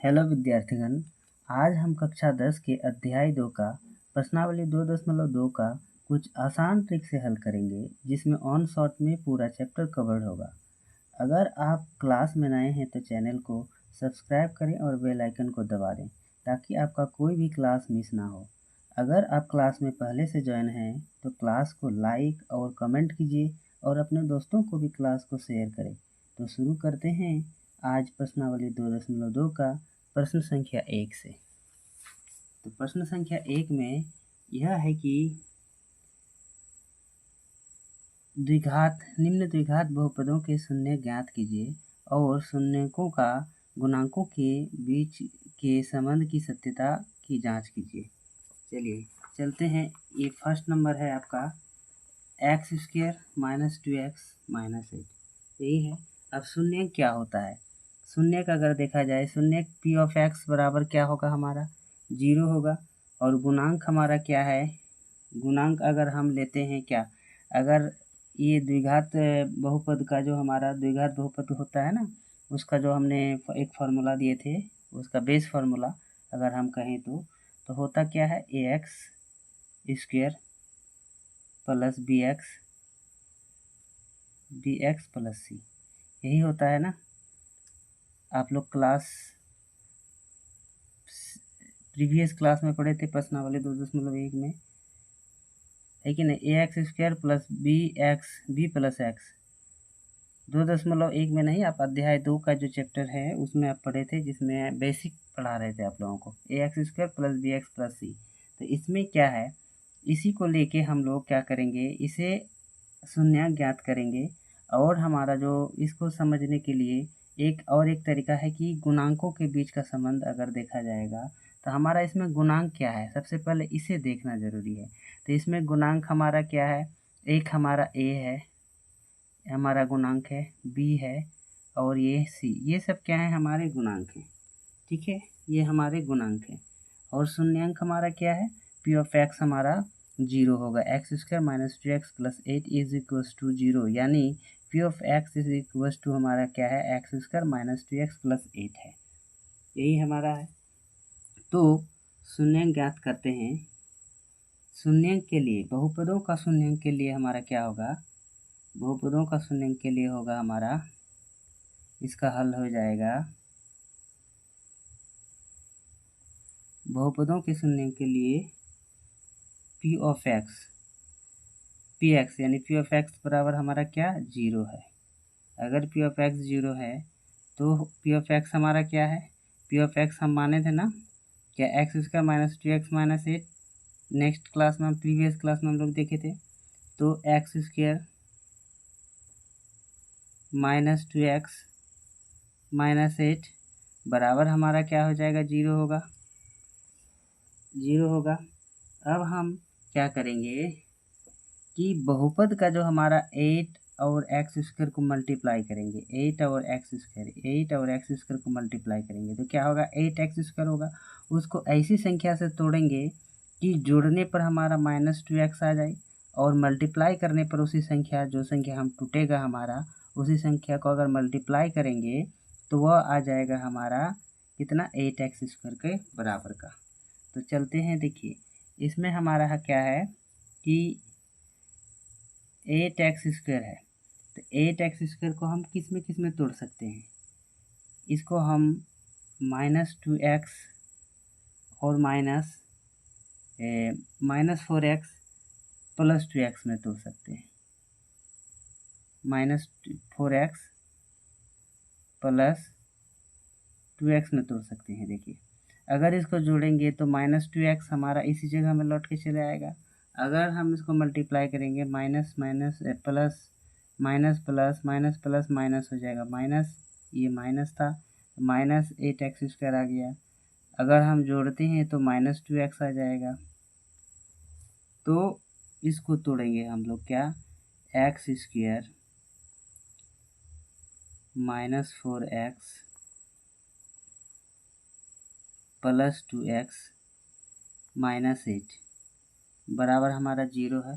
Hello विद्यार्थीगण, आज हम कक्षा 10 के अध्याय 2 का प्रश्नावली 2.2 का कुछ आसान ट्रिक से हल करेंगे, जिसमें ऑन शॉट में पूरा चैप्टर कवर्ड होगा। अगर आप क्लास में नए हैं तो चैनल को सब्सक्राइब करें और बेल आइकन को दबा दें ताकि आपका कोई भी क्लास मिस ना हो। अगर आप क्लास में पहले से ज्वाइन हैं तो क्लास को लाइक और कमेंट कीजिए और अपने दोस्तों को भी क्लास को शेयर करें। तो शुरू करते हैं आज प्रश्नावली 2.2 का प्रश्न संख्या 1 से। तो प्रश्न संख्या 1 में यह है कि निम्न द्विघात बहुपदों के शून्य ज्ञात कीजिए और शून्यकों का गुणांकों के बीच के संबंध की सत्यता की जांच कीजिए। चलिए चलते हैं। ये फर्स्ट नंबर है आपका x² - 2x - 8, यही है। अब शून्य क्या होता है? शून्य का अगर देखा जाए, शून्य p(x) बराबर क्या होगा? हमारा 0 होगा। और गुणांक हमारा क्या है? गुणांक अगर हम लेते हैं क्या, अगर ये द्विघात बहुपद का जो हमारा द्विघात बहुपद होता है ना, उसका जो हमने एक फार्मूला दिए थे, उसका बेस फार्मूला अगर हम कहें तो होता क्या है? ax² plus bx plus c, यही होता है ना। आप लोग प्रीवियस क्लास में पढ़े थे प्रश्नावली 2.1 में, है कि नहीं? ax² plus b plus x 2.1 में नहीं, आप अध्याय 2 का जो चैप्टर है उसमें आप पढ़े थे, जिसमें बेसिक पढ़ा रहे थे आप लोगों को, ax² plus bx plus c। तो इसमें क्या है, इसी को लेके हम लोग क्या करेंगे, इसे शून्य ज्ञात करेंगे। और हमारा जो इसको समझने के लिए एक तरीका है कि गुणांकों के बीच का संबंध अगर देखा जाएगा तो हमारा इसमें गुणांक क्या है, सबसे पहले इसे देखना जरूरी है। तो इसमें गुणांक हमारा क्या है? एक हमारा a है, हमारा गुणांक है, b है, और ये c, ये सब क्या है? हमारे गुणांक हैं। ठीक है, ये हमारे गुणांक हैं। और शून्यांक हमारा क्या है? p(x) हमारा 0 होगा। x² - 2x plus 8 is equals to 0, यानी p(x) इज इक्वल्स टू हमारा क्या है? x² - 2x प्लस 8 है, यही हमारा है। तो शून्यांक ज्ञात करते हैं। शून्यांक के लिए, बहुपदों का शून्यांक के लिए हमारा क्या होगा? बहुपदों का शून्यांक के लिए होगा हमारा, इसका हल हो जाएगा, बहुपदों के शून्यांक के लिए px यानी p(x) बराबर हमारा क्या? 0 है। अगर p(x) 0 है तो p(x) हमारा क्या है? p(x) हम माने थे ना क्या? x² - 2x - 8, नेक्स्ट क्लास में, प्रीवियस क्लास में हम लोग देखे थे। तो x² - 2x - 8 बराबर हमारा क्या हो जाएगा? 0 होगा, 0 होगा। अब हम क्या करेंगे कि बहुपद का जो हमारा 8 और x² को मल्टीप्लाई करेंगे, 8 और x² को मल्टीप्लाई करेंगे तो क्या होगा? 8x² होगा। उसको ऐसी संख्या से तोड़ेंगे कि जोड़ने पर हमारा -2x आ जाए, और मल्टीप्लाई करने पर उसी संख्या, जो संख्या हम टूटेगा हमारा, उसी संख्या को अगर मल्टीप्लाई करेंगे तो वह आ जाएगा हमारा कितना? 8x² के बराबर का। तो चलते हैं, देखिए इसमें हमारा क्या है कि 8x² है। तो 8x² को हम किस में तोड़ सकते हैं? इसको हम -2x और -4x प्लस 2x में तोड़ सकते हैं। -4x प्लस 2x में तोड़ सकते हैं। देखिए अगर इसको जोड़ेंगे तो -2x हमारा इसी जगह में लौट के चले आएगा। अगर हम इसको मल्टीप्लाई करेंगे, minus minus plus minus plus minus plus minus हो जाएगा, माइनस, ये माइनस था, -8x² आ गया। अगर हम जोड़ते हैं तो -2x आ जाएगा। तो इसको तोड़ेंगे हम लोग क्या? x² - 4x प्लस 2x - 8 बराबर हमारा 0 है।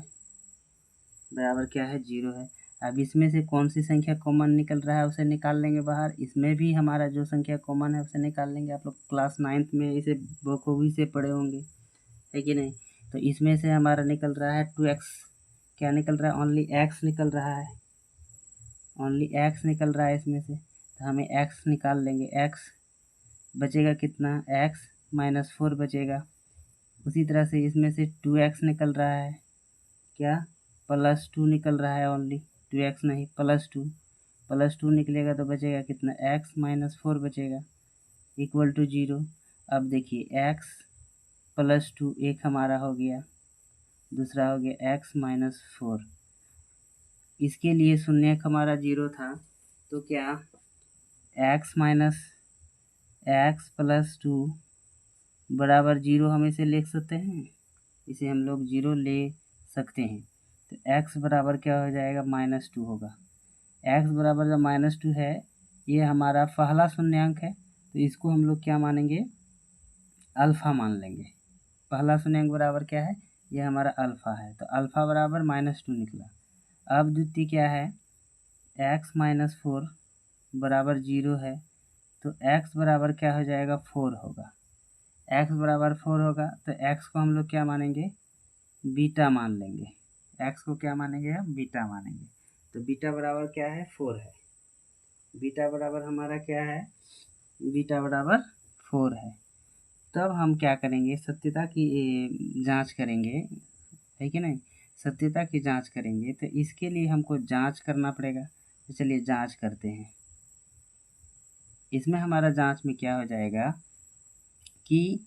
बराबर क्या है? 0 है। अब इसमें से कौन सी संख्या कॉमन निकल रहा है उसे निकाल लेंगे बाहर। इसमें भी हमारा जो संख्या कॉमन है उसे निकाल लेंगे। आप लोग क्लास 9th में इसे बखूबी से पढ़े होंगे, है कि नहीं। तो इसमें से हमारा निकल रहा है 2x, क्या निकल रहा है, ओनली x निकल रहा है, ओनली x निकल रहा है इसमें से। तो हमें x निकाल लेंगे, x बचेगा कितना, x -4 बचेगा। उसी तरह से इसमें से 2x निकल रहा है, क्या +2 निकल रहा है, ओनली 2x नहीं +2 निकलेगा तो बचेगा कितना, x -4 बचेगा इक्वल टू 0। अब देखिए x +2 एक हमारा हो गया, दूसरा हो गया x -4। इसके लिए शून्यक हमारा 0 था, तो क्या x +2 बराबर 0 हम इसे लिख सकते हैं, इसे हम लोग 0 ले सकते हैं। तो x बराबर क्या हो जाएगा, -2 होगा। x बराबर जब -2 है, ये हमारा पहला शून्यांक है, तो इसको हम लोग क्या मानेंगे, अल्फ़ा मान लेंगे। पहला शून्यांक बराबर क्या है, ये हमारा अल्फ़ा है, तो अल्फ़ा बराबर -2 निकला। अब द्वितीय क्या है, x -4 बराबर 0 है, तो x बराबर क्या हो जाएगा, 4 होगा। x बराबर 4 होगा तो x को हम लोग क्या मानेंगे, बीटा मान लेंगे। x को क्या मानेंगे, हम बीटा मानेंगे। तो बीटा बराबर क्या है, 4 है। बीटा बराबर हमारा क्या है, बीटा बराबर 4 है। तब हम क्या करेंगे, सत्यता की जांच करेंगे, है कि नहीं, सत्यता की जांच करेंगे। तो इसके लिए हमको जांच करना पड़ेगा, तो चलिए जांच करते हैं। इसमें हमारा जांच में क्या हो जाएगा कि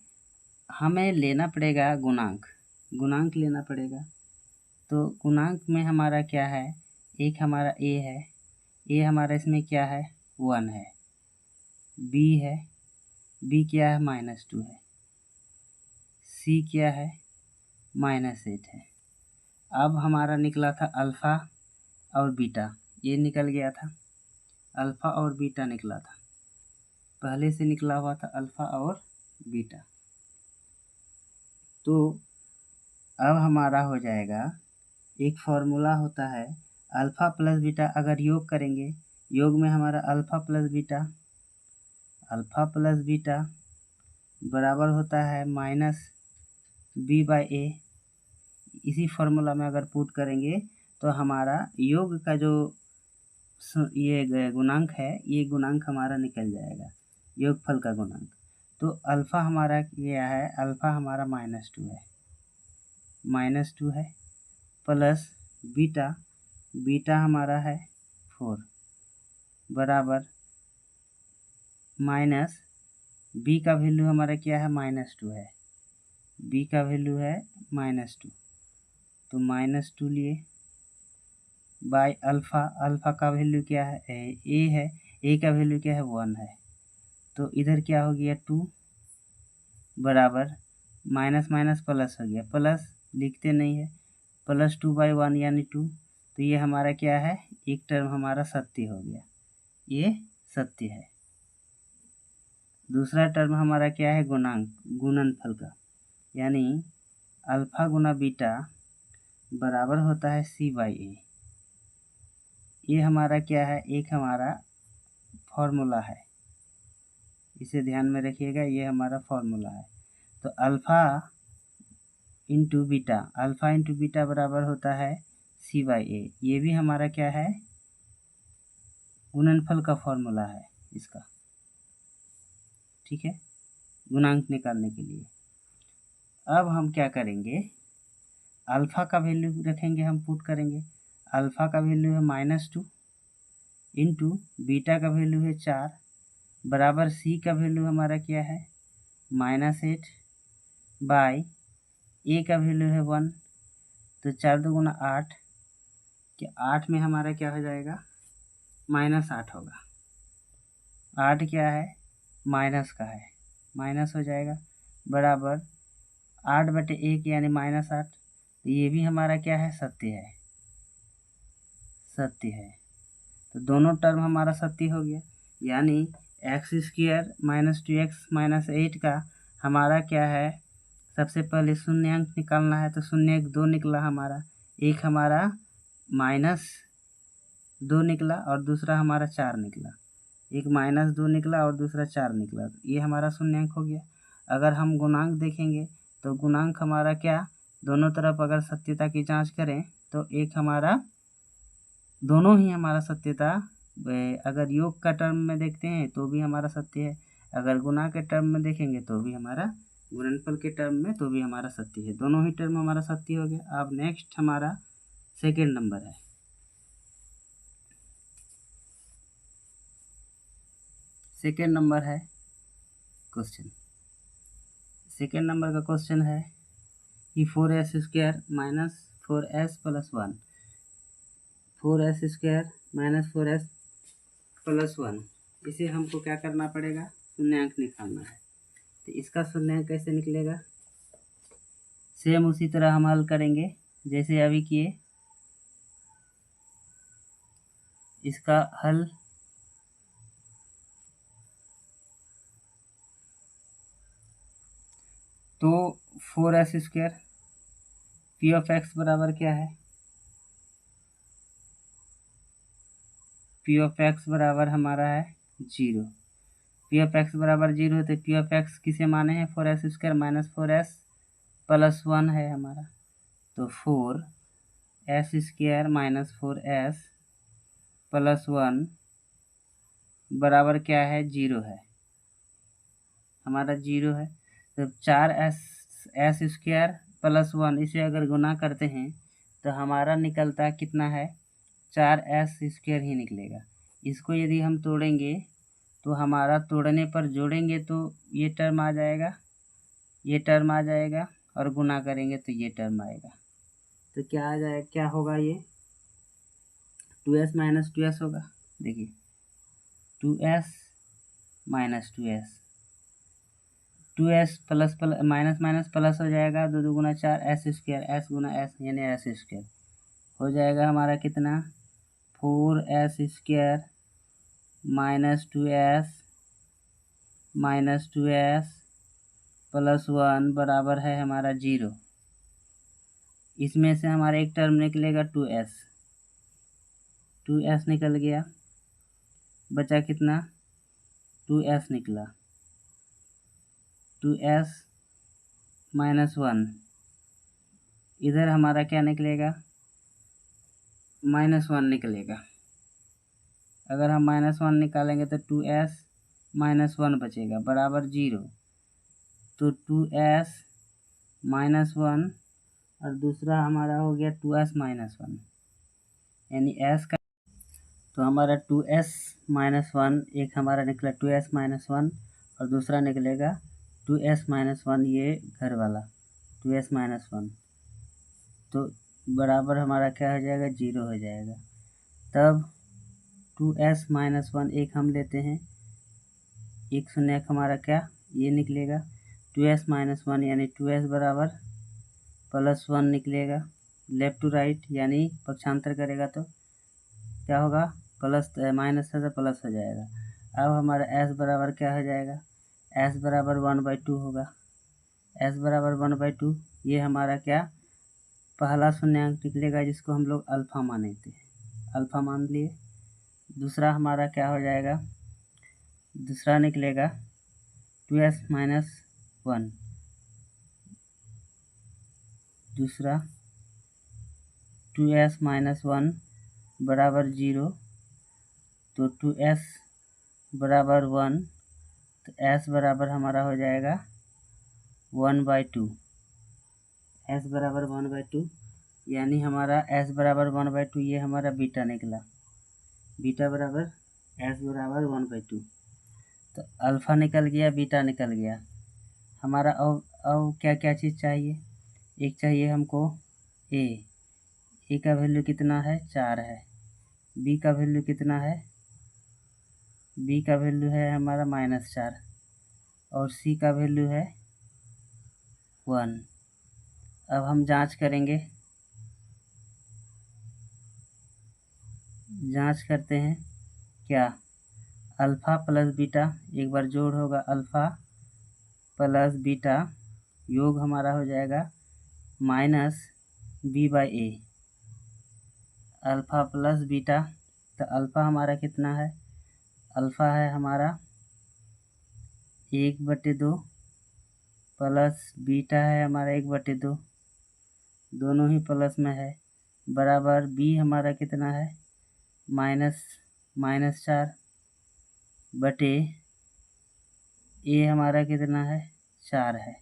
हमें लेना पड़ेगा गुणांक लेना पड़ेगा। तो गुणांक में हमारा क्या है, एक हमारा a है, a हमारा इसमें क्या है, 1 है, b है, b क्या है, -2 है, c क्या है, -8 है। अब हमारा निकला था अल्फ़ा और बीटा, ये निकल गया था, अल्फ़ा और बीटा निकला था, पहले से निकला हुआ था अल्फ़ा और बीटा। तो अब हमारा हो जाएगा, एक फॉर्मूला होता है अल्फ़ा प्लस बीटा, अगर योग करेंगे, योग में हमारा अल्फ़ा प्लस बीटा बराबर होता है -b/a। इसी फॉर्मूला में अगर पुट करेंगे तो हमारा योग का जो ये गुणांक है, ये गुणांक हमारा निकल जाएगा, योगफल का गुणांक। तो अल्फ़ा हमारा क्या है, अल्फ़ा हमारा -2 है प्लस बीटा हमारा है 4 बराबर माइनस b का वैल्यू हमारा क्या है, -2 है, b का वैल्यू है -2, तो -2 लिए बाय अल्फ़ा का वैल्यू क्या है, a है, a का वैल्यू क्या है, 1 है। तो इधर क्या हो गया, 2 बराबर माइनस प्लस हो गया, प्लस लिखते नहीं है, +2/1 यानी 2। तो ये हमारा क्या है, एक टर्म हमारा सत्य हो गया, ये सत्य है। दूसरा टर्म हमारा क्या है, गुणनफल का, यानी अल्फ़ा गुना बीटा बराबर होता है c/a। ये हमारा क्या है, एक हमारा फॉर्मूला है, इसे ध्यान में रखिएगा, ये हमारा फॉर्मूला है। तो अल्फ़ा इंटू बीटा बराबर होता है c/a। ये भी हमारा क्या है, गुणनफल का फॉर्मूला है इसका, ठीक है, गुणांक निकालने के लिए। अब हम क्या करेंगे, अल्फ़ा का वैल्यू रखेंगे, हम पुट करेंगे, अल्फ़ा का वैल्यू है -2 इंटू बीटा का वैल्यू है 4 बराबर c का वैल्यू हमारा क्या है, -8 बाय a का वैल्यू है 1। तो 4 दूगुना 8, कि 8 में हमारा क्या हो जाएगा, -8 होगा। 8 क्या है, माइनस का है, माइनस हो जाएगा, बराबर 8/1 यानी -8। तो ये भी हमारा क्या है, सत्य है। तो दोनों टर्म हमारा सत्य हो गया, यानी x² -2x - 8 का हमारा क्या है, सबसे पहले शून्यांक निकालना है, तो शून्य 2 निकला हमारा, एक हमारा 2 निकला और दूसरा हमारा 4 निकला, एक -2 निकला और दूसरा 4 निकला, ये हमारा शून्यांक हो गया। अगर हम गुणांक देखेंगे तो गुणांक हमारा क्या, दोनों तरफ अगर सत्यता की जांच करें तो एक हमारा, दोनों ही हमारा सत्यता, अगर योग का टर्म में देखते हैं तो भी हमारा सत्य है, अगर गुणा के टर्म में देखेंगे तो भी हमारा, गुणनफल के टर्म में तो भी हमारा सत्य है, दोनों ही टर्म हमारा सत्य हो गया। अब नेक्स्ट हमारा सेकेंड नंबर है। सेकेंड नंबर है क्वेश्चन, सेकेंड नंबर का क्वेश्चन है कि 4s² minus 4s plus 1, 4s² minus 4s plus 1, इसे हमको क्या करना पड़ेगा, शून्यांक निकालना है। तो इसका शून्यांक कैसे निकलेगा, सेम उसी तरह हम हल करेंगे जैसे अभी किए। इसका हल तो 4s² पी ऑफ एक्स बराबर क्या है, पी ऑफ एक्स बराबर हमारा है 0, पी ऑफ एक्स बराबर 0 है तो पी ऑफ एक्स किसे माने हैं, 4s² माइनस 4s प्लस 1 है हमारा, तो 4s² माइनस 4s प्लस 1 बराबर क्या है, 0 है, हमारा 0 है। तो 4s² प्लस 1 इसे अगर गुना करते हैं तो हमारा निकलता कितना है, 4s² ही निकलेगा। इसको यदि हम तोड़ेंगे तो हमारा, तोड़ने पर जोड़ेंगे तो ये टर्म आ जाएगा, ये टर्म आ जाएगा, और गुना करेंगे तो ये टर्म आएगा। तो क्या आ जाएगा, क्या होगा, ये 2s माइनस 2s होगा। देखिए 2s minus 2s plus minus minus plus हो जाएगा, 2 2 गुना 4 s² s गुना s यानी s² हो जाएगा हमारा कितना, 4s² माइनस 2s प्लस 1 बराबर है हमारा 0। इसमें से हमारा एक टर्म निकलेगा 2s निकल गया, बचा कितना, 2s निकला, 2s माइनस 1, इधर हमारा क्या निकलेगा, -1 निकलेगा। अगर हम -1 निकालेंगे तो 2s माइनस 1 बचेगा बराबर 0, तो 2s माइनस 1 और दूसरा हमारा हो गया 2s माइनस 1, यानी s का, तो हमारा 2s माइनस 1 एक हमारा निकला 2s माइनस 1 और दूसरा निकलेगा 2s माइनस 1, ये घर वाला 2s माइनस 1, तो बराबर हमारा क्या हो जाएगा, 0 हो जाएगा। तब 2s माइनस 1 एक हम लेते हैं, एक शून्य हमारा क्या, ये निकलेगा 2s माइनस 1 यानी 2s बराबर प्लस 1 निकलेगा, लेफ्ट टू राइट यानी पक्षांतर करेगा तो क्या होगा, प्लस माइनस है तो प्लस हो जाएगा। अब हमारा s बराबर क्या हो जाएगा, s बराबर 1/2 होगा, s बराबर 1/2, ये हमारा क्या, पहला शून्यांक निकलेगा जिसको हम लोग अल्फा मानते हैं, अल्फा मान लिए। दूसरा हमारा क्या हो जाएगा, दूसरा निकलेगा 2s माइनस 1, दूसरा 2s माइनस 1 बराबर 0, तो 2s बराबर 1, तो s बराबर हमारा हो जाएगा 1/2, s बराबर 1/2, यानी हमारा s बराबर 1/2, ये हमारा बीटा निकला, बीटा बराबर s बराबर 1/2, तो अल्फ़ा निकल गया, बीटा निकल गया हमारा। अब क्या क्या चीज़ चाहिए, एक चाहिए हमको ए का वैल्यू कितना है, 4 है, बी का वैल्यू कितना है, बी का वैल्यू है हमारा -4 और सी का वैल्यू है 1। अब हम जांच करेंगे, जांच करते हैं क्या, अल्फ़ा प्लस बीटा, एक बार जोड़ होगा, अल्फ़ा प्लस बीटा योग हमारा हो जाएगा -b/a, अल्फ़ा प्लस बीटा तो अल्फ़ा हमारा कितना है, अल्फ़ा है हमारा 1/2 प्लस बीटा है हमारा 1/2, दोनों ही प्लस में है, बराबर बी हमारा कितना है -4 बटे ए हमारा कितना है 4 है।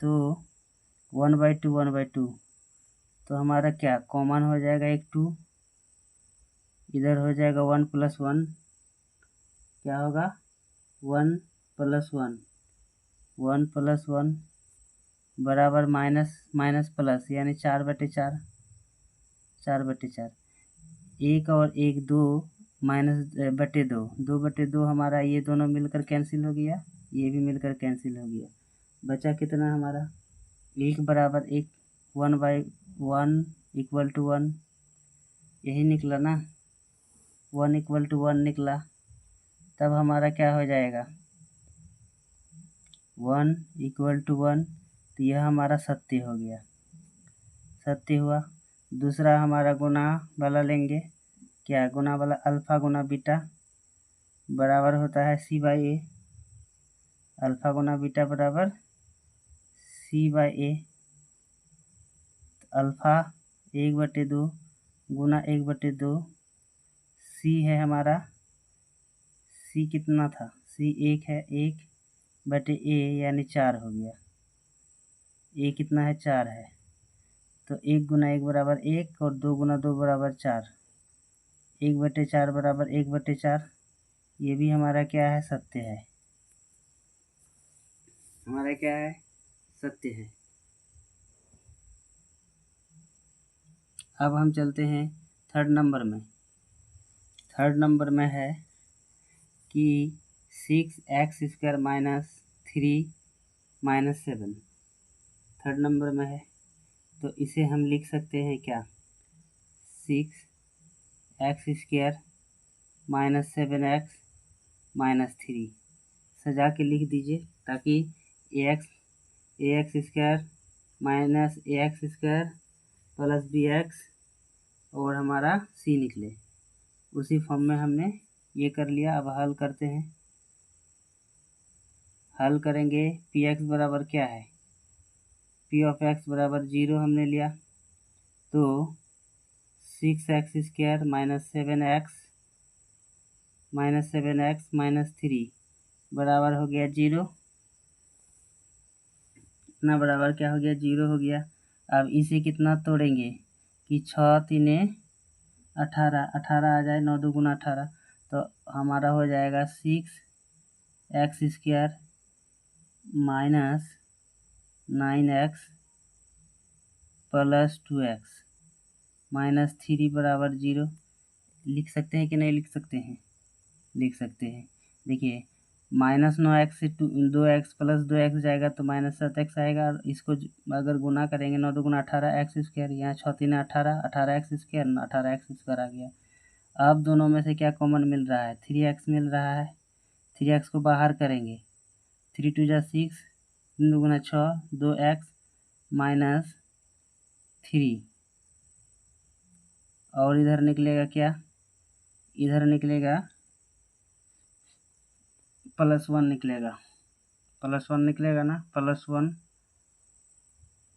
तो 1/2 1/2, तो हमारा क्या कॉमन हो जाएगा, एक 2, इधर हो जाएगा 1 + 1, क्या होगा 1 + 1, 1 + 1 बराबर माइनस प्लस, यानी 4/4, 4/4, एक और एक 2 -2/2, 2/2 हमारा ये दोनों मिलकर कैंसिल हो गया, ये भी मिलकर कैंसिल हो गया, बचा कितना हमारा 1 बराबर 1, 1/1 = 1, यही निकला ना, 1 = 1 निकला। तब हमारा क्या हो जाएगा 1 = 1, तो यह हमारा सत्य हो गया, सत्य हुआ। दूसरा हमारा गुना वाला लेंगे, क्या गुना वाला, अल्फ़ा गुना बीटा बराबर होता है C/A, अल्फ़ा गुना बीटा बराबर C/A, अल्फ़ा 1/2 गुना 1/2, C है हमारा, C कितना था, C 1 है, 1/A यानी 4 हो गया, A कितना है 4 है, तो 1 गुना 1 बराबर 1 और 2 गुना 2 बराबर 4, 1/4 बराबर 1/4, ये भी हमारा क्या है सत्य है, हमारा क्या है सत्य है। अब हम चलते हैं थर्ड नंबर में। थर्ड नंबर में है कि 6x² - 3 - 7 थर्ड नंबर में है, तो इसे हम लिख सकते हैं क्या 6x² - 7x - 3 सजा के लिख दीजिए, ताकि ax² - ax² प्लस bx और हमारा c निकले, उसी फॉर्म में हमने ये कर लिया। अब हल करते हैं, हल करेंगे, px बराबर क्या है, p(x) बराबर 0 हमने लिया, तो 6x² - 7x - 3 बराबर हो गया 0, इतना बराबर क्या हो गया 0 हो गया। अब इसे कितना तोड़ेंगे कि 6 × 3 = 18, 18 आ जाए, 9 × 2 = 18, तो हमारा हो जाएगा 6x² - 9x + 2x - 3 बराबर 0, लिख सकते हैं कि नहीं लिख सकते हैं, लिख सकते हैं। देखिए -9x से 2x + 2x जाएगा तो -7x आएगा, और इसको अगर गुना करेंगे 9 × 2 = 18 x², यहाँ 6 × 3 = 18, 18x², 18x² आ गया। अब दोनों में से क्या कॉमन मिल रहा है, 3x मिल रहा है, 3x को बाहर करेंगे, 3 × 2 = 6, 3 × 2 = 6, 2x - 3, और इधर निकलेगा क्या, इधर निकलेगा +1 निकलेगा, +1 निकलेगा ना, +1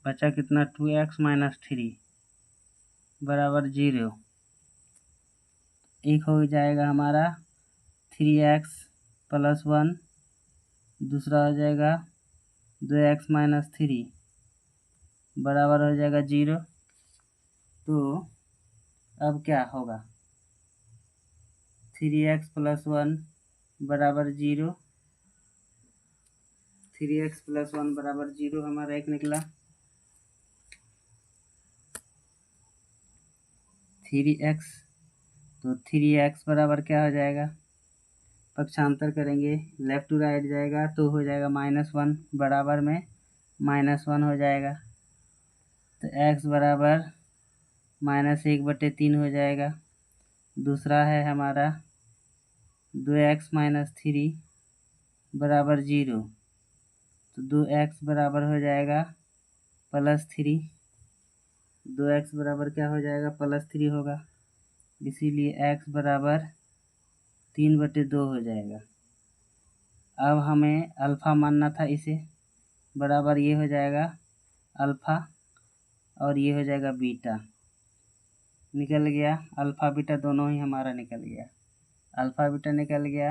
बचा कितना 2x - 3 बराबर 0, एक हो जाएगा हमारा 3x + 1, दूसरा हो जाएगा 2x - 3 बराबर हो जाएगा 0। तो अब क्या होगा 3x + 1 बराबर 0, 3x + 1 बराबर 0 हमारा एक निकला। 3x, तो 3x बराबर क्या हो जाएगा, पक्षांतर करेंगे, लेफ्ट टू राइट जाएगा तो हो जाएगा -1, बराबर में -1 हो जाएगा, तो x बराबर -1/3 हो जाएगा। दूसरा है हमारा 2x - 3 बराबर 0, तो 2x बराबर हो जाएगा +3, 2x बराबर क्या हो जाएगा +3 होगा। इसीलिए x बराबर 3/2 हो जाएगा। अब हमें अल्फ़ा मानना था, इसे बराबर ये हो जाएगा अल्फ़ा और ये हो जाएगा बीटा। निकल गया अल्फ़ा बीटा दोनों ही हमारा निकल गया। अल्फ़ा बीटा निकल गया।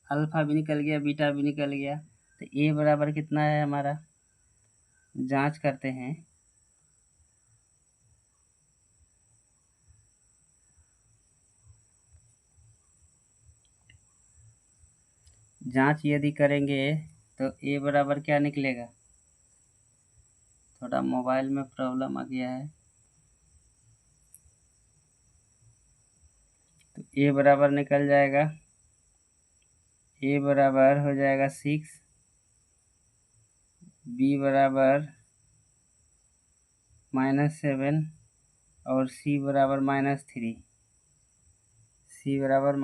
अल्फ़ा भी निकल गया, बीटा भी निकल गया। तो ए बराबर कितना है हमारा, जांच करते हैं। जांच यदि करेंगे तो ए बराबर क्या निकलेगा। थोड़ा मोबाइल में प्रॉब्लम आ गया है। तो ए बराबर निकल जाएगा, ए बराबर हो जाएगा 6, बी बराबर -7 और सी बराबर -3। सी बराबर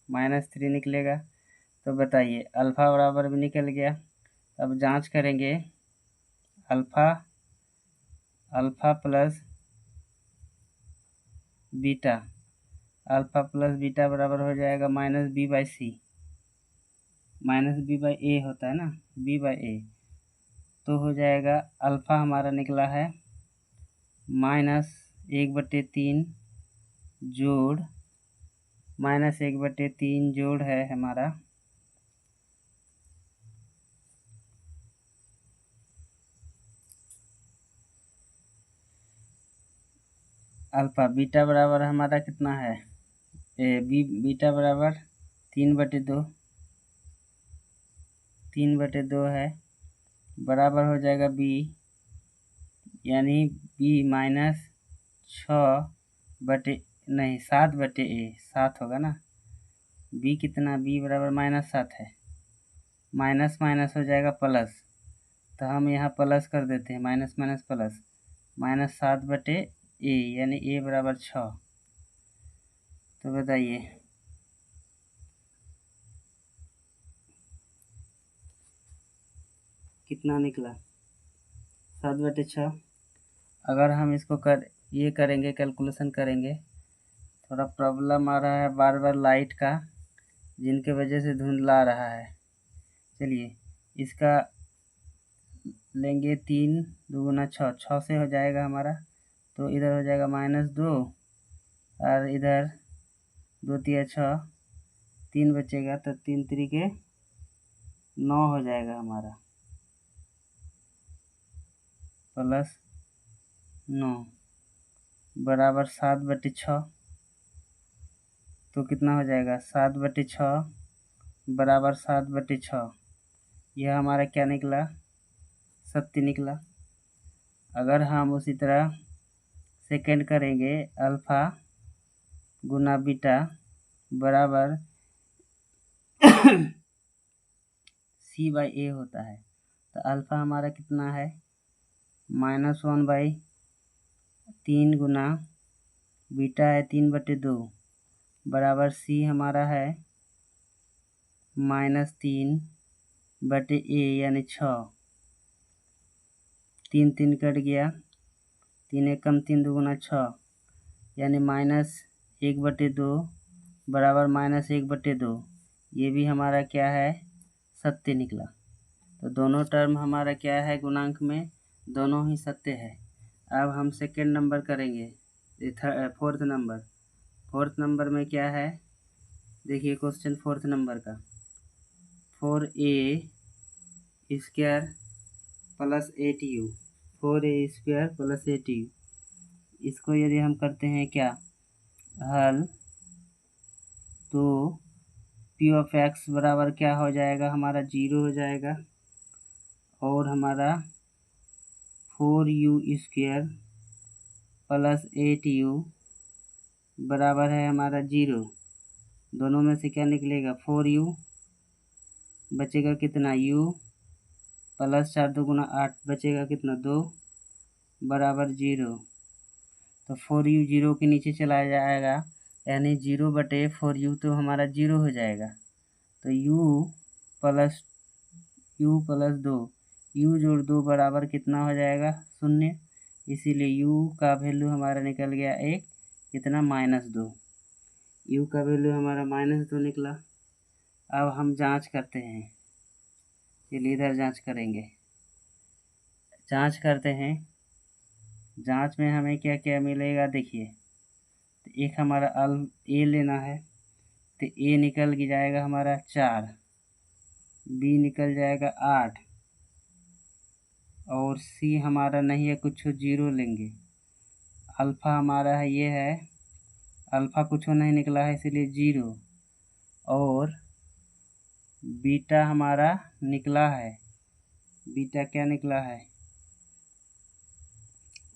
-3 निकलेगा। तो बताइए अल्फ़ा बराबर भी निकल गया। अब जांच करेंगे alpha plus beta, alpha plus beta बराबर हो जाएगा -b/c, -b/a होता है ना, b/a। तो हो जाएगा अल्फ़ा हमारा निकला है -1/3 जोड़ -1/3 जोड़ है हमारा अल्फ़ा। बीटा बराबर हमारा कितना है, बीटा बराबर 3/2 है, बराबर हो जाएगा b, यानी b -7/a, 7 होगा ना। b कितना, b बराबर -7 है। माइनस माइनस हो जाएगा प्लस, तो हम यहाँ प्लस कर देते हैं, माइनस माइनस प्लस, -7/a यानी a बराबर 6। तो बताइए कितना निकला, 7/6। अगर हम इसको ये करेंगे, कैलकुलेशन करेंगे, थोड़ा प्रॉब्लम आ रहा है बार बार लाइट का, जिनके वजह से धुंधला रहा है। चलिए इसका लेंगे 3 दूना 6, 6 से हो जाएगा हमारा। तो इधर हो जाएगा -2 और इधर 2 तिया 6, 3 बचेगा, तो 3 3 9 हो जाएगा हमारा, +9 बराबर 7/6। तो कितना हो जाएगा, 7/6 बराबर 7/6। यह हमारा क्या निकला, सत्य निकला। अगर हम उसी तरह सेकेंड करेंगे, अल्फ़ा गुना बीटा बराबर c/a होता है। तो अल्फ़ा हमारा कितना है, -1/3 गुना बीटा है 3/2 बराबर c हमारा है -3/a यानी 6। 3 3 कट गया, 3 एकम 3 दूना 6 यानी -1/2 बराबर -1/2। ये भी हमारा क्या है, सत्य निकला। तो दोनों टर्म हमारा क्या है, गुणांक में दोनों ही सत्य है। अब हम सेकेंड नंबर करेंगे, फोर्थ नंबर में क्या है, देखिए क्वेश्चन फोर्थ नंबर का, 4a² + 8u, 4a² + 8u। इसको यदि हम करते हैं क्या हल, तो p(x) बराबर क्या हो जाएगा हमारा, 0 हो जाएगा। और हमारा 4u² + 8u बराबर है हमारा 0। दोनों में से क्या निकलेगा, 4u बचेगा कितना, u + 4 2 8 बचेगा कितना, 2 बराबर 0। तो 4u 0 के नीचे चला जाएगा, यानी 0/4u तो हमारा 0 हो जाएगा। तो u plus you plus 2, you जोड़ 2 बराबर कितना हो जाएगा 0, इसीलिए यू का वैल्यू हमारा निकल गया एक कितना -2, यू का वैल्यू हमारा -2 निकला। अब हम जांच करते हैं, चलिए इधर जांच करेंगे, जांच करते हैं। जांच में हमें क्या क्या मिलेगा देखिए, तो एक हमारा ए लेना है, तो ए निकल के जाएगा हमारा 4, बी निकल जाएगा 8 और सी हमारा नहीं है कुछ 0 लेंगे। अल्फ़ा हमारा है ये है, अल्फ़ा कुछ नहीं निकला है इसलिए 0 और बीटा हमारा निकला है, बीटा क्या निकला है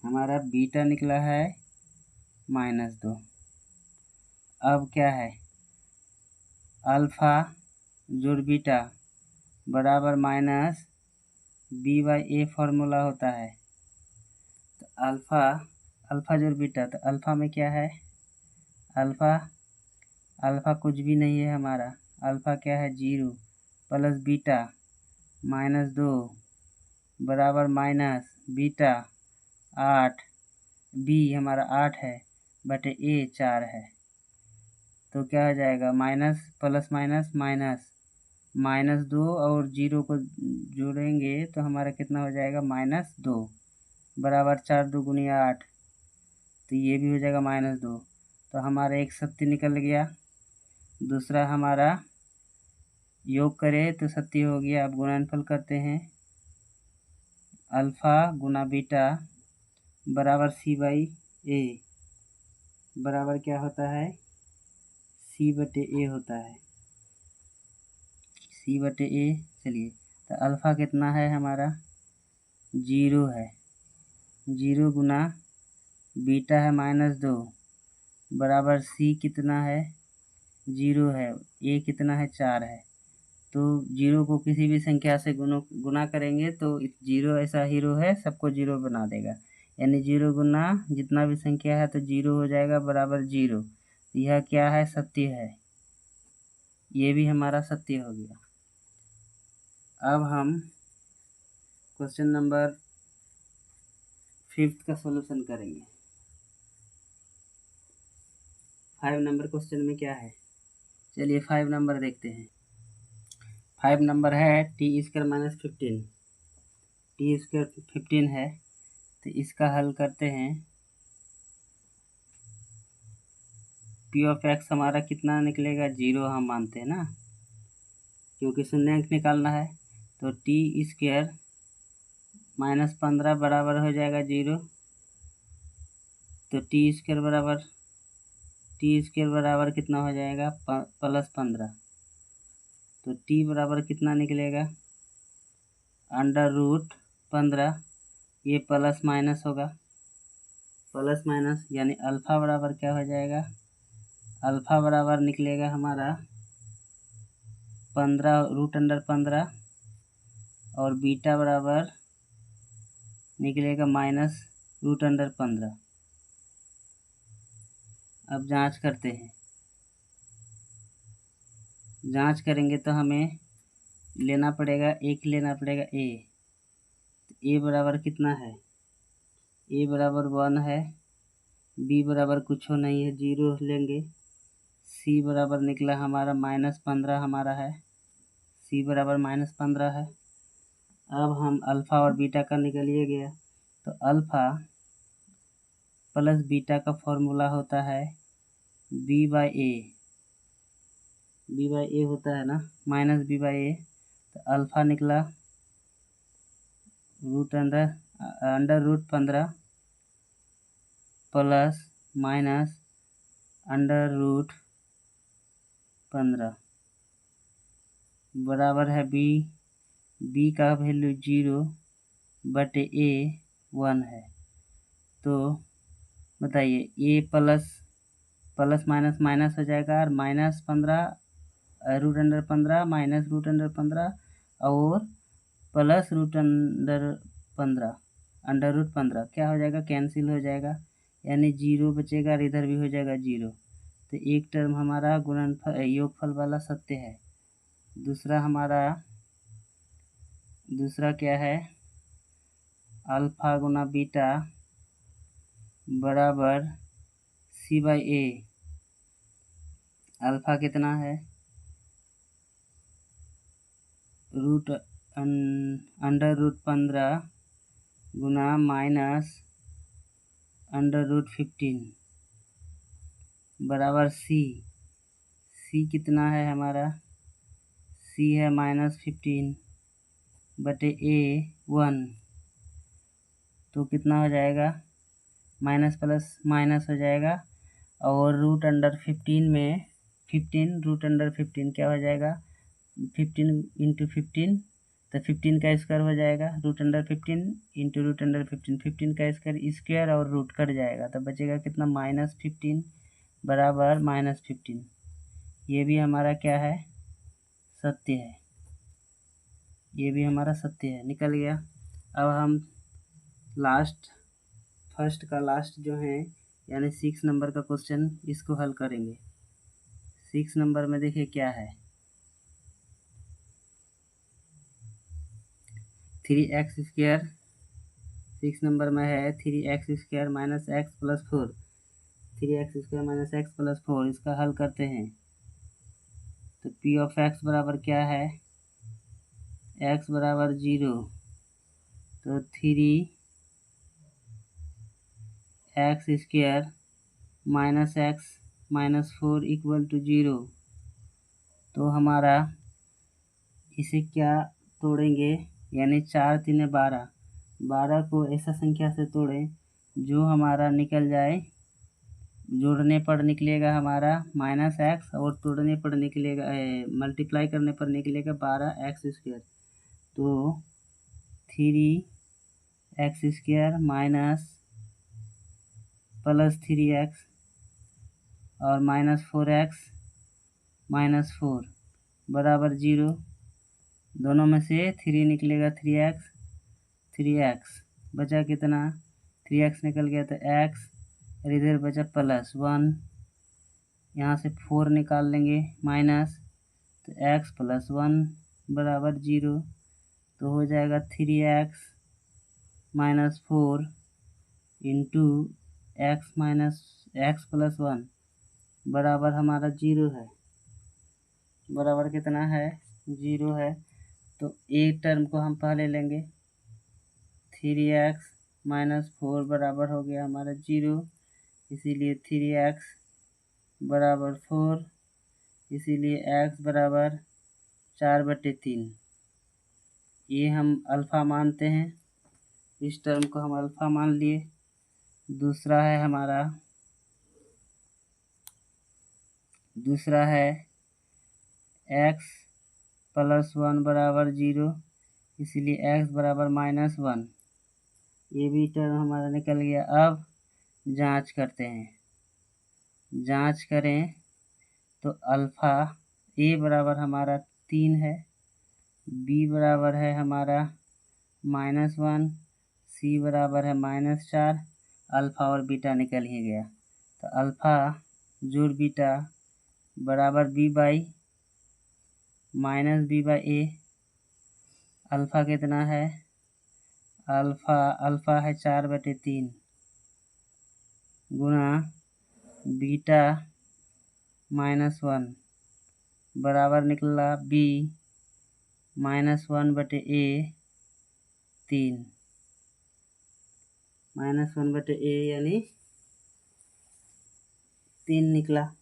हमारा, बीटा निकला है -2। अब क्या है, अल्फ़ा जोड़ बीटा बराबर -b/a फॉर्मूला होता है। तो अल्फ़ा जोड़ बीटा, तो अल्फ़ा में क्या है, अल्फ़ा कुछ भी नहीं है हमारा, अल्फ़ा क्या है 0 प्लस बीटा -2 बराबर माइनस बीटा 8, बी हमारा 8 है बटे ए 4 है। तो क्या हो जाएगा माइनस प्लस माइनस माइनस, -2 और 0 को जोड़ेंगे तो हमारा कितना हो जाएगा -2 बराबर 4 2 गुणिया 8, तो ये भी हो जाएगा -2। तो हमारा एक सत्य निकल गया। दूसरा हमारा योग करें तो सत्य हो गया। अब गुणनफल करते हैं, अल्फ़ा गुना बीटा बराबर c/a बराबर क्या होता है c/a होता है, c/a। चलिए तो अल्फ़ा कितना है हमारा 0 है, 0 गुना बीटा है -2 बराबर c कितना है 0 है, a कितना है 4 है। तो 0 को किसी भी संख्या से गुना करेंगे तो 0 ऐसा हीरो है सबको 0 बना देगा, यानी 0 गुना जितना भी संख्या है तो 0 हो जाएगा बराबर 0। यह क्या है सत्य है, ये भी हमारा सत्य हो गया। अब हम क्वेश्चन नंबर 5 का सॉल्यूशन करेंगे। 5 नंबर क्वेश्चन में क्या है, चलिए 5 नंबर देखते हैं। 5 नंबर है t² - 15, t² 15 है, तो इसका हल करते हैं। p(x) हमारा कितना निकलेगा 0 हम मानते हैं ना, क्योंकि शून्यांक निकालना है। तो t² - 15 बराबर हो जाएगा 0, तो t² बराबर कितना हो जाएगा +15, तो t बराबर कितना निकलेगा √15, ये प्लस माइनस होगा, प्लस माइनस यानी अल्फ़ा बराबर क्या हो जाएगा, अल्फ़ा बराबर निकलेगा हमारा 15 √15 और बीटा बराबर निकलेगा -√15। अब जांच करते हैं, जांच करेंगे तो हमें लेना पड़ेगा a। a बराबर कितना है, a बराबर 1 है, b बराबर कुछ नहीं है 0 लेंगे, c बराबर निकला हमारा -15 हमारा है, c बराबर -15 है। अब हम अल्फ़ा और बीटा का निकलिए गया, तो अल्फ़ा प्लस बीटा का फॉर्मूला होता है b/a होता है ना, -b/a। तो अल्फ़ा निकला √15 प्लस माइनस √15 बराबर है b का वैल्यू 0 बटे a 1 है। तो बताइए a प्लस माइनस माइनस हो जाएगा और -15 √15 -√15 और प्लस √15 क्या हो जाएगा कैंसिल हो जाएगा, यानी 0 बचेगा और इधर भी हो जाएगा 0। तो एक टर्म हमारा गुणनफल योगफल वाला सत्य है। दूसरा क्या है, अल्फा गुना बीटा बराबर C/A। अल्फा कितना है, √15 गुना माइनस √15 बराबर C कितना है हमारा, C है -15 बटे A1। तो कितना हो जाएगा, माइनस प्लस माइनस हो जाएगा, और √15 में 15 √15 क्या हो जाएगा, 15 × 15 तो 15 का स्क्वायर हो जाएगा, √15 × √15 15 का स्क्वायर और रूट कट जाएगा, तो बचेगा कितना, -15 बराबर -15। ये भी हमारा क्या है, सत्य है, ये भी हमारा सत्य है, निकल गया। अब हम फर्स्ट का लास्ट जो है यानी 6 नंबर का क्वेश्चन, इसको हल करेंगे। 6 नंबर में देखिए क्या है, 3x²। 6 नंबर में है 3x² - x + 4। 3x² - x + 4 इसका हल करते हैं। तो P ऑफ x बराबर क्या है, x बराबर 0, तो 3x² - x - 4 = 0। तो हमारा इसे क्या तोड़ेंगे, यानी 4 × 3 = 12। 12 को ऐसा संख्या से तोड़ें जो हमारा निकल जाए, जोड़ने पर निकलेगा हमारा -x और तोड़ने पर निकलेगा, मल्टीप्लाई करने पर निकलेगा 12x²। तो 3x² प्लस 3x और -4x - 4 बराबर 0। दोनों में से 3 निकलेगा, 3x बचा कितना, 3x निकल गया तो x, और इधर बचा +1, यहाँ से 4 निकाल लेंगे माइनस, तो x + 1 बराबर 0। तो हो जाएगा 3x - 4 × x + 1 बराबर हमारा 0 है, बराबर कितना है, 0 है। तो एक टर्म को हम पहले लेंगे, 3x - 4 बराबर हो गया हमारा 0, इसीलिए 3x बराबर 4, इसीलिए x बराबर 4/3। ये हम अल्फ़ा मानते हैं, इस टर्म को हम अल्फ़ा मान लिए। दूसरा है x + 1 बराबर 0, इसलिए x बराबर -1। ये भी टर्म हमारा निकल गया। अब जांच करते हैं, जांच करें तो अल्फ़ा a बराबर हमारा 3 है, b बराबर है हमारा -1, c बराबर है -4, अल्फ़ा और बीटा निकल ही गया। तो अल्फ़ा जोड़ बीटा बराबर b/-b/a। अल्फ़ा कितना है, अल्फ़ा है 4/3 गुना बीटा -1 बराबर निकला b -1/a 3, -1/a यानी 3 निकला।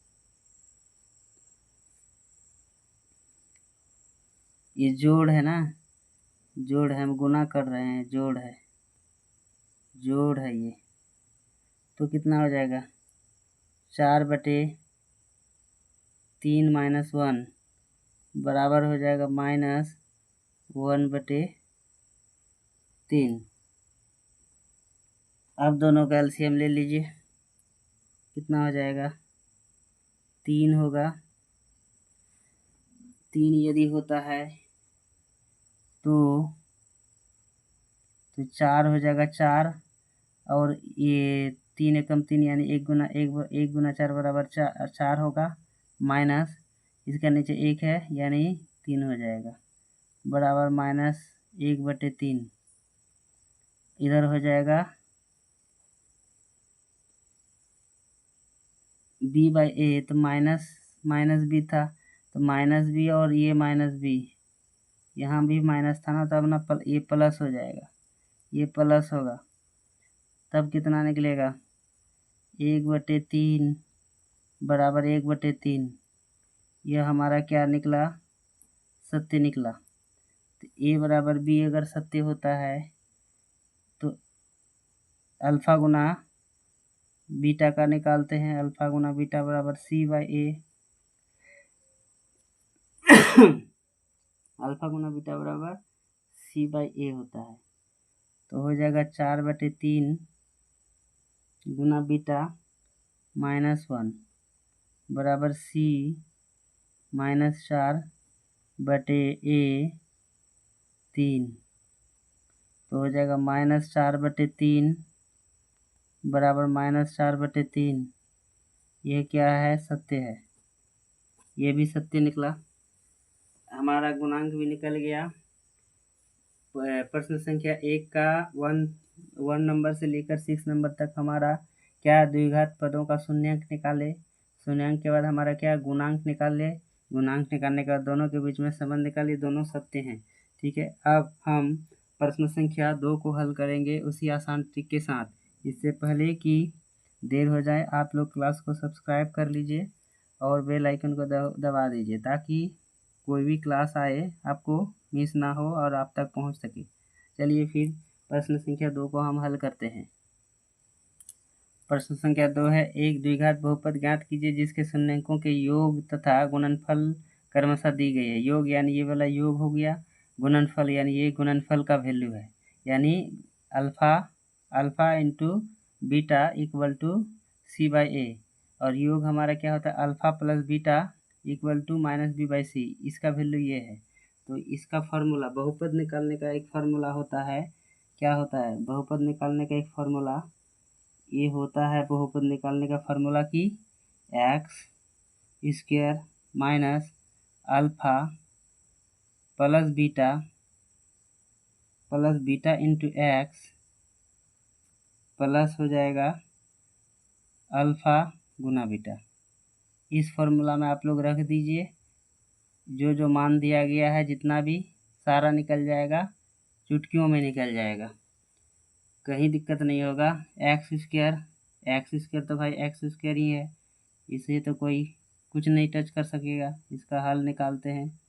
ये जोड़ है ना, जोड़ है, हम गुना कर रहे हैं, जोड़ है ये। तो कितना हो जाएगा, 4/3 - 1 बराबर हो जाएगा -1/3। अब दोनों का एलसीएम ले लीजिए, कितना हो जाएगा, 3 होगा। 3 यदि होता है तो 4 हो जाएगा, 4 और ये 3 एकम 3 यानी 1 गुना 4 बराबर 4 होगा, माइनस इसका नीचे 1 है यानी 3 हो जाएगा, बराबर -1/3। इधर हो जाएगा b/a, तो माइनस माइनस b था, तो माइनस b और ये माइनस b, यहाँ भी माइनस था ना, तो अब ना ये प्लस हो जाएगा, ये प्लस होगा, तब कितना निकलेगा 1/3 बराबर 1/3। यह हमारा क्या निकला, सत्य निकला। तो a बराबर b अगर सत्य होता है तो अल्फा गुना बीटा का निकालते हैं, अल्फा गुना बीटा बराबर c/a। अल्फा गुना बीटा बराबर c/a होता है, तो हो जाएगा 4/3 गुना बीटा -1 बराबर c -4/a 3, तो हो जाएगा -4/3 बराबर -4/3। ये क्या है, सत्य है, ये भी सत्य निकला। हमारा गुणांक भी निकल गया। प्रश्न संख्या 1 का 1 नंबर से लेकर 6 नंबर तक हमारा क्या द्विघात पदों का शून्यांक निकाले। शून्यांक के बाद हमारा क्या गुणांक निकाले, गुणांक निकालने के बाद दोनों के बीच में संबंध निकालिए, दोनों सत्य हैं। ठीक है, अब हम प्रश्न संख्या 2 को हल करेंगे उसी आसान ट्रिक के साथ। इससे पहले कि देर हो जाए, आप लोग क्लास को सब्सक्राइब कर लीजिए और बेल आइकन को दबा दीजिए, ताकि कोई भी क्लास आए आपको मिस ना हो और आप तक पहुंच सके। चलिए फिर प्रश्न संख्या 2 को हम हल करते हैं। प्रश्न संख्या 2 है, एक द्विघात बहुपद ज्ञात कीजिए जिसके शून्यंकों के योग तथा गुणनफल क्रमशः दी गई है। योग यानी ये वाला योग हो गया, गुणनफल यानी ये गुणनफल का वैल्यू है, यानी alpha into beta equal to c/a, और योग हमारा क्या होता है, alpha plus beta equal to -b/c, इसका वैल्यू ये है। तो इसका फार्मूला, बहुपद निकालने का एक फार्मूला होता है, क्या होता है बहुपद निकालने का एक फार्मूला, ये होता है बहुपद निकालने का फार्मूला कि x² minus alpha plus beta into x plus हो जाएगा अल्फा गुना बीटा। इस फॉर्मूला में आप लोग रख दीजिए, जो जो मान दिया गया है जितना भी सारा निकल जाएगा, चुटकियों में निकल जाएगा, कहीं दिक्कत नहीं होगा। x² तो भाई x² ही है, इसे तो कोई कुछ नहीं टच कर सकेगा। इसका हल निकालते हैं,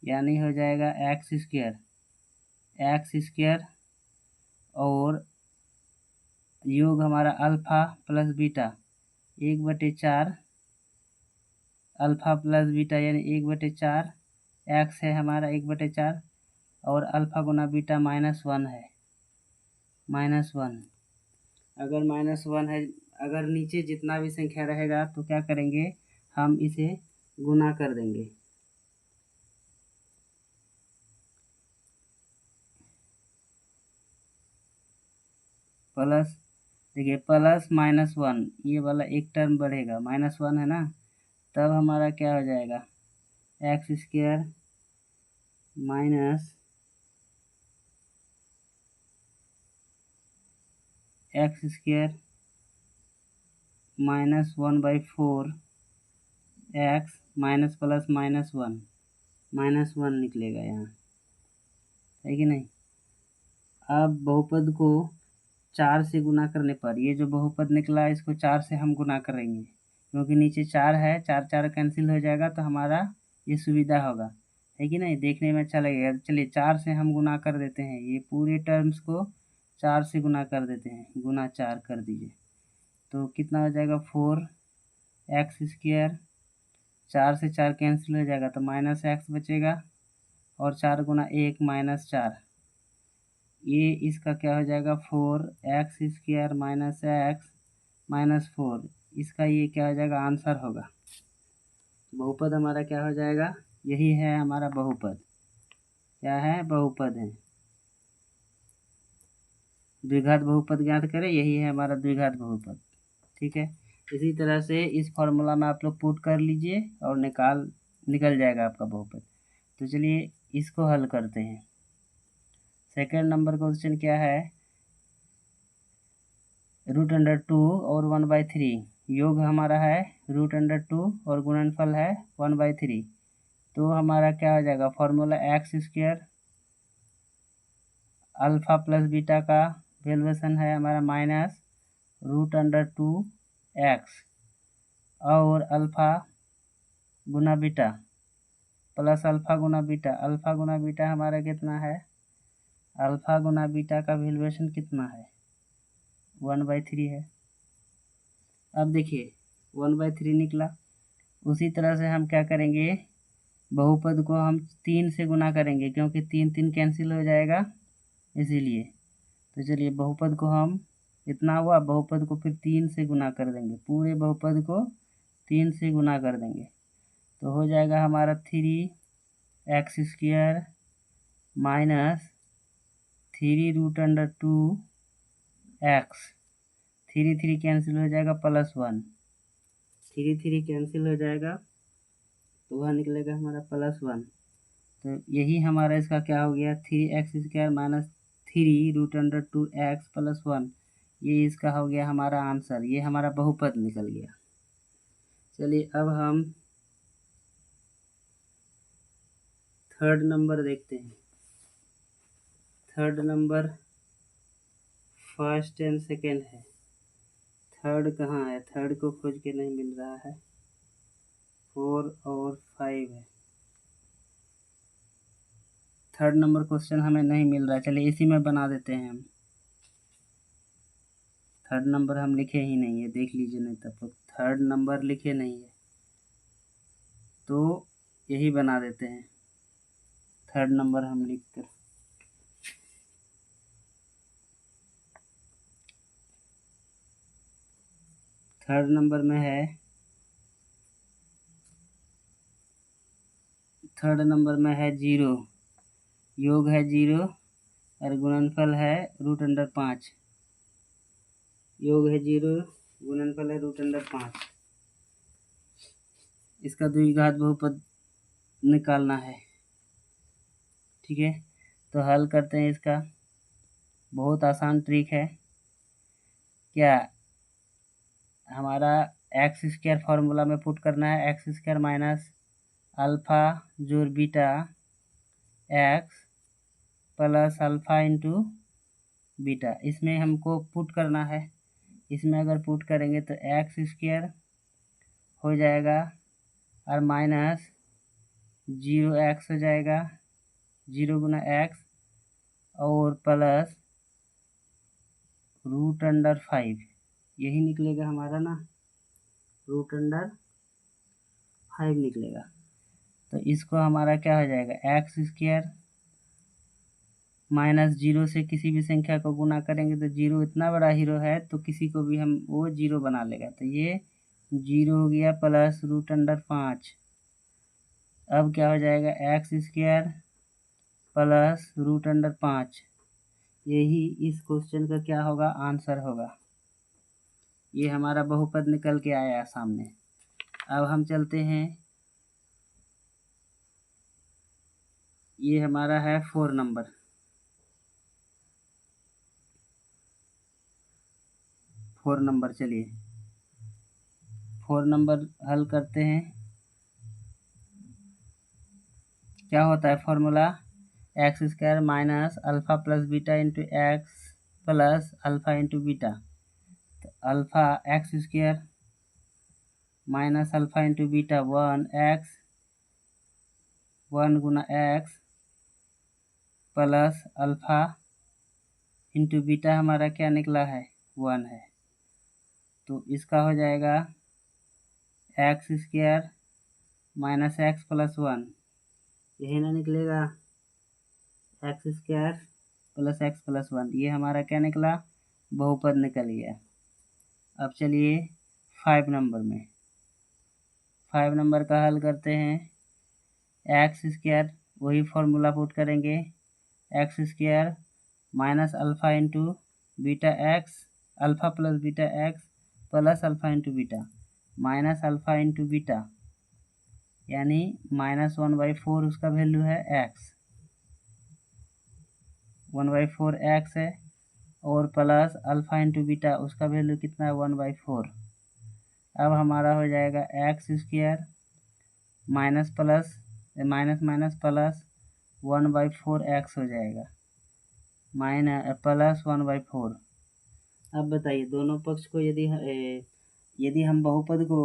यानी हो जाएगा x² और योग हमारा alpha plus beta 1/4, alpha plus beta यानी 1/4, एक्स है हमारा 1/4, और अल्फा गुना बीटा -1 है, -1। अगर -1 है, अगर नीचे जितना भी संख्या रहेगा तो क्या करेंगे, हम इसे गुना कर देंगे। प्लस, देखिए प्लस -1, ये वाला एक टर्म बढ़ेगा, -1 है ना, तब हमारा क्या हो जाएगा, x² minus x² -1/4 x minus plus -1 निकलेगा यहाँ, है कि नहीं। अब बहुपद को 4 से गुना करने पर, ये जो बहुपद निकला है इसको 4 से हम गुना करेंगे, क्योंकि नीचे 4 है, 4 कैंसिल हो जाएगा, तो हमारा ये सुविधा होगा, है कि नहीं, देखने में अच्छा लगेगा। चलिए 4 से हम गुना कर देते हैं, ये पूरे टर्म्स को 4 से गुना कर देते हैं, गुना 4 कर दीजिए, तो कितना हो जाएगा 4x², 4 से 4 कैंसिल हो जाएगा, तो -x बचेगा, और 4 गुना 1 -4, ये इसका क्या हो जाएगा 4x² माइनस x -4, इसका ये क्या हो जाएगा, आंसर होगा। बहुपद हमारा क्या हो जाएगा, यही है हमारा बहुपद, क्या है, बहुपद है। द्विघात बहुपद ज्ञात करें, यही है हमारा द्विघात बहुपद। ठीक है, इसी तरह से इस फॉर्मूला में आप लोग पुट कर लीजिए और निकल जाएगा आपका बहुपद। तो चलिए इसको हल करते हैं। सेकेंड नंबर क्वेश्चन क्या है, √2 और 1/3, योग हमारा है √2 और गुणनफल है 1/3। तो हमारा क्या हो जाएगा, formula x² alpha plus beta का वैल्यूएशन है हमारा -√2x और अल्फा गुना बीटा प्लस अल्फा गुना बीटा। अल्फा गुना बीटा हमारा कितना है, अल्फा गुना बीटा का वैल्यूएशन कितना है, 1/3 है। अब देखिए 1/3 निकला। उसी तरह से हम क्या करेंगे, बहुपद को हम 3 से गुना करेंगे, क्योंकि 3 3 कैंसिल हो जाएगा इसीलिए। तो चलिए बहुपद को हम, इतना हुआ, बहुपद को फिर 3 से गुना कर देंगे, पूरे बहुपद को 3 से गुना कर देंगे। तो हो जाएगा हमारा 3x² माइनस 3√2x, 3 3 कैंसिल हो जाएगा, +1, 3 3 कैंसिल हो जाएगा, तो वह निकलेगा हमारा +1। तो यही हमारा इसका क्या हो गया, 3x² माइनस 3√2x +1, ये इसका हो गया हमारा आंसर। ये हमारा बहुपद निकल गया। चलिए अब हम थर्ड नंबर देखते हैं। Third number first and second है, थर्ड कहाँ है, थर्ड को खोज के नहीं मिल रहा है, 4 और 5 है। थर्ड नंबर क्वेश्चन हमें नहीं मिल रहा है, चलिए इसी में बना देते हैं हम। थर्ड नंबर हम लिखे ही नहीं है, देख लीजिए, नहीं तब तक थर्ड नंबर लिखे नहीं है, तो यही बना देते हैं थर्ड नंबर हम लिख कर। थर्ड नंबर में है, थर्ड नंबर में है 0, योग है 0 और गुणनफल है √5, योग है 0, गुणनफल है √5। इसका द्विघात बहुपद निकालना है, ठीक है। तो हल करते हैं इसका, बहुत आसान ट्रिक है। क्या हमारा x² फार्मूला में पुट करना है, x² माइनस अल्फा जोड़ beta x plus alpha into beta, इसमें हमको पुट करना है। इसमें अगर पुट करेंगे तो x² हो जाएगा और माइनस 0x हो जाएगा, 0 गुना x और प्लस √5, यही निकलेगा हमारा ना, √5 निकलेगा। तो इसको हमारा क्या हो जाएगा, x² माइनस 0 से किसी भी संख्या को गुना करेंगे तो 0 इतना बड़ा हीरो है तो किसी को भी हम वो 0 बना लेगा, तो ये 0 हो गया प्लस √5। अब क्या हो जाएगा, x² प्लस √5, यही इस क्वेश्चन का क्या होगा, आंसर होगा। ये हमारा बहुपद निकल के आया सामने। अब हम चलते हैं, ये हमारा है 4 नंबर। 4 नंबर, चलिए 4 नंबर हल करते हैं। क्या होता है formula, x² minus alpha plus beta into x plus alpha into beta. तो alpha x² minus alpha into beta 1x, 1 गुना x plus alpha into beta हमारा क्या निकला है, 1 है। तो इसका हो जाएगा x² माइनस x प्लस 1, यही ना निकलेगा, x² प्लस x प्लस 1, ये हमारा क्या निकला, बहुपद निकल गया। अब चलिए 5 नंबर में, 5 नंबर का हल करते हैं। x² वही फॉर्मूला पुट करेंगे, x² minus alpha into beta x, alpha plus beta x plus alpha into beta minus alpha into beta, यानी -1/4 उसका वैल्यू है x, 1/4 x है, और प्लस अल्फ़ा इंटू बीटा उसका वैल्यू कितना है 1/4। अब हमारा हो जाएगा x² minus plus minus minus plus 1/4 x हो जाएगा प्लस 1/4। अब बताइए दोनों पक्ष को यदि हम बहुपद को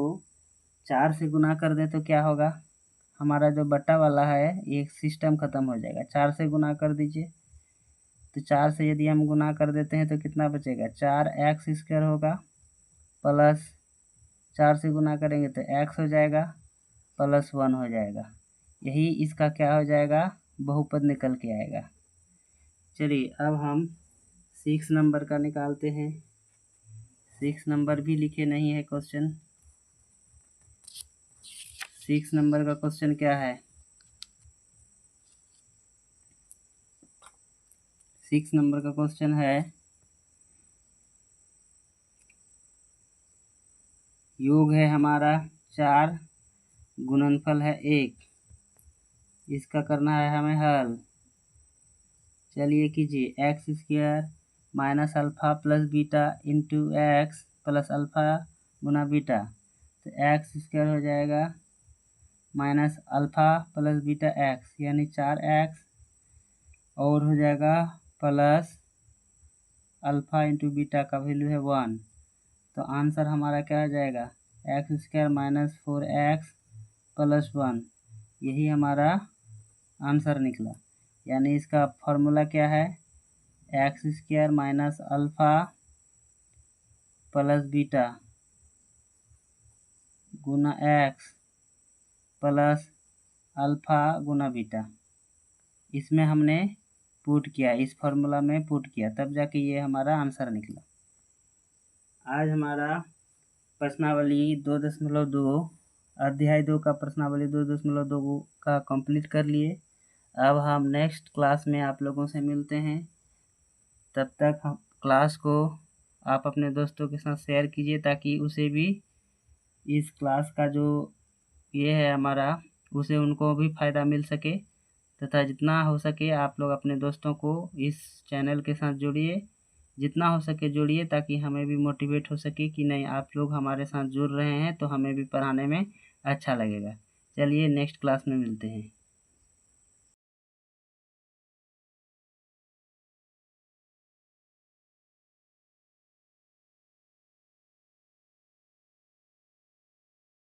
4 से गुना कर दें तो क्या होगा? हमारा जो बट्टा वाला है ये सिस्टम खत्म हो जाएगा। 4 से गुना कर दीजिए, तो 4 से यदि हम गुना कर देते हैं तो कितना बचेगा? 4x² होगा, प्लस 4 से गुना करेंगे तो x हो जाएगा, प्लस 1 हो जाएगा। यही इसका क्या हो जाएगा? बहुपद निकल के आएगा। चलिए अब हम 6 नंबर का निकालते हैं। 6 नंबर भी लिखे नहीं है क्वेश्चन। 6 नंबर का क्वेश्चन क्या है? 6 नंबर का क्वेश्चन है योग है हमारा 4, गुणनफल है 1, इसका करना है हमें हल। चलिए कीजिए, x² minus alpha plus beta into x plus alpha गुना बीटा, तो x² हो जाएगा minus alpha plus beta x यानी 4x, और हो जाएगा प्लस अल्फ़ा इंटू बीटा का वैल्यू है 1। तो आंसर हमारा क्या हो जाएगा? x² माइनस 4x प्लस 1, यही हमारा आंसर निकला। यानी इसका फॉर्मूला क्या है? x² minus alpha plus beta गुना x प्लस अल्फ़ा गुना बीटा, इसमें हमने पुट किया, इस फॉर्मूला में पुट किया, तब जाके ये हमारा आंसर निकला। आज हमारा प्रश्नावली 2.2 अध्याय 2 का प्रश्नावली 2.2 का कंप्लीट कर लिए। अब हम नेक्स्ट क्लास में आप लोगों से मिलते हैं। तब तक हम क्लास को आप अपने दोस्तों के साथ शेयर कीजिए ताकि उसे भी इस क्लास का जो ये है हमारा, उसे उनको भी फ़ायदा मिल सके, तथा जितना हो सके आप लोग अपने दोस्तों को इस चैनल के साथ जोड़िए, जितना हो सके जोड़िए, ताकि हमें भी मोटिवेट हो सके कि नहीं आप लोग हमारे साथ जुड़ रहे हैं तो हमें भी पढ़ाने में अच्छा लगेगा। चलिए नेक्स्ट क्लास में मिलते हैं।